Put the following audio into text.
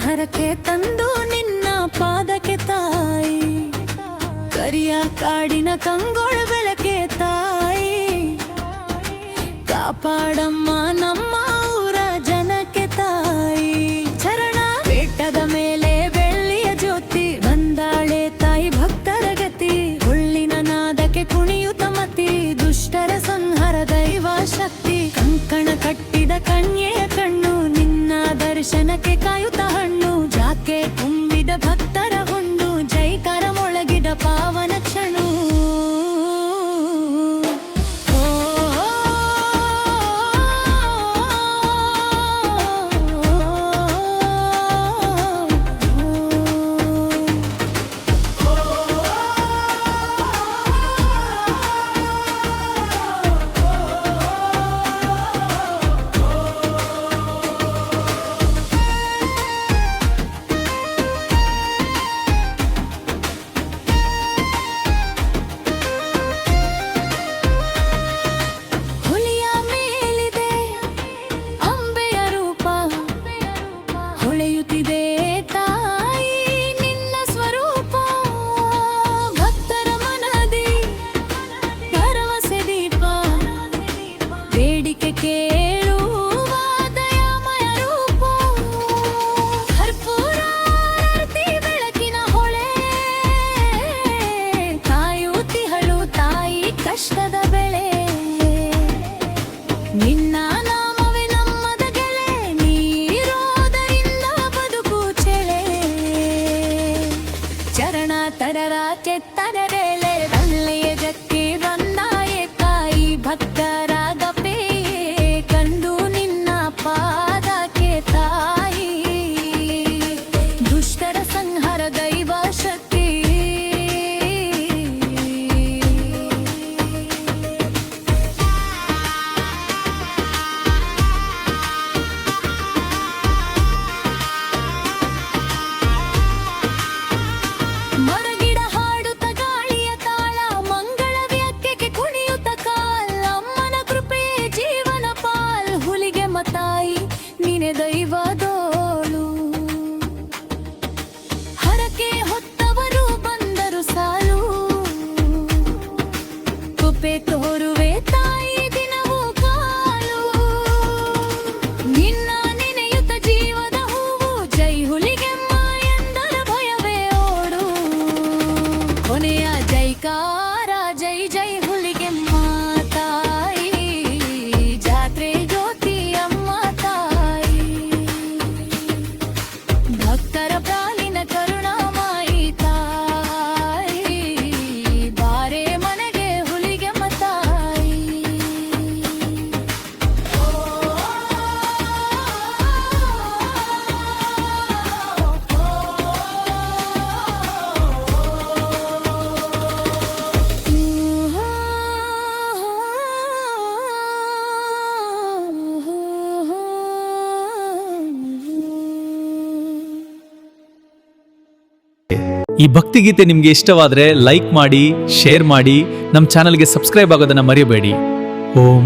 ಹರಕೆ ತಂದು ನಿನ್ನ ಪಾದಕ್ಕೆ ತಾಯಿ, ಕರಿಯ ಕಾಡಿನ ಕಂಗೋಳು ಬೆಳಕೆ ತಾಯಿ, ಕಾಪಾಡಮ್ಮ ನಮ್ಮ ಊರ ಜನಕ್ಕೆ ತಾಯಿ. ಚರಣ ಬೆಟ್ಟದ ಮೇಲೆ ಬೆಳ್ಳಿಯ ಜ್ಯೋತಿ, ಬಂದಾಳೆ ತಾಯಿ ಭಕ್ತರ ಗತಿ, ಹುಳ್ಳಿನ ನಾದಕ್ಕೆ ಕುಣಿಯುತ್ತ ಮತಿ, ದುಷ್ಟರ ಸಂಹಾರ ದೈವ ಶಕ್ತಿ, ಕಂಕಣ ಕಟ್ಟಿದ ಕನ್ಯೆಯ ಕಣ್ಣು, ನಿನ್ನ ದರ್ಶನಕ್ಕೆ ಕಾಯುತ್ತ ಹಣ್ಣು, ಜಾಕೆ ತುಂಬಿದ ಭಕ್ತರ ಹುಂಡು, ಜೈಕಾರ ಮೊಳಗಿದ ಪಾವನ ಕ್ಷಣ. ಕಷ್ಟದ ಬೆಳೆ ನಿನ್ನ ನಾಮವೇ ನಮ್ಮದ ಗೆಳೆ, ನೀರೋದರಿಂದ ಬದುಕು ಚೆಳೆ, ಚರಣ ತರರ ಕೆತ್ತನರೇಳೆ, ತಳ್ಳೆಯ ಜಕ್ಕಿ ಬಂದಾಯೆ ತಾಯಿ, ಭಕ್ತರ ಗಪೆ ಕಂಡು ನಿನ್ನ ಪಾದಕ್ಕೆ ತಾಯಿ, ದುಷ್ಟರ ಸಂಹಾರ ದೈವ ಶಕ್ತಿ. ಮರಗಿಡ ಹಾಡುತ್ತ ಗಾಳಿಯ ತಾಳ, ಮಂಗಳ ವ್ಯಾಖ್ಯಕ್ಕೆ ಕುಣಿಯುತ್ತ ಕಾಲ್, ಅಮ್ಮನ ಕೃಪೆ ಜೀವನ ಪಾಲ್, ಹುಲಿಗೆ ಮತಾಯಿ ನೀನೆ ದೈವದೋಳು, ಹರಕೆ ಹೊತ್ತವರು ಬಂದರು ಸಾಲು, ಕೃಪೆ ತೋರುವೆ ತಾಯಿ ದಿನವೂ ಕಾಲು, ನಿನ್ನ ನೆನೆಯುತ್ತ ಜೀವದ ಹೂವು, ಜೈ ಹುಲಿಗೆಮ್ಮ ಎಂದರ ಭಯವೇ ಓಡು, ಕೊನೆಯ ಜೈಕಾರ ಜೈ ಜೈ ಹುಲಿಗೆಮ್ಮ ತಾಯಿ, ಜಾತ್ರೆ ಜ್ಯೋತಿ ಅಮ್ಮ ತಾಯಿ, ಭಕ್ತರ ಪಾಲಿನ ಕರುಣಾಮಾಯಿ ತಾಯಿ, ಬಾರೆ ಮನೆಗೆ ಹುಲಿಗೆಮ್ಮ ತಾಯಿ. ಈ ಭಕ್ತಿಗೀತೆ ನಿಮ್ಗೆ ಇಷ್ಟವಾದ್ರೆ ಲೈಕ್ ಮಾಡಿ, ಶೇರ್ ಮಾಡಿ, ನಮ್ಮ ಚಾನಲ್ಗೆ ಸಬ್ಸ್ಕ್ರೈಬ್ ಆಗೋದನ್ನ ಮರೆಯಬೇಡಿ. ಓಂ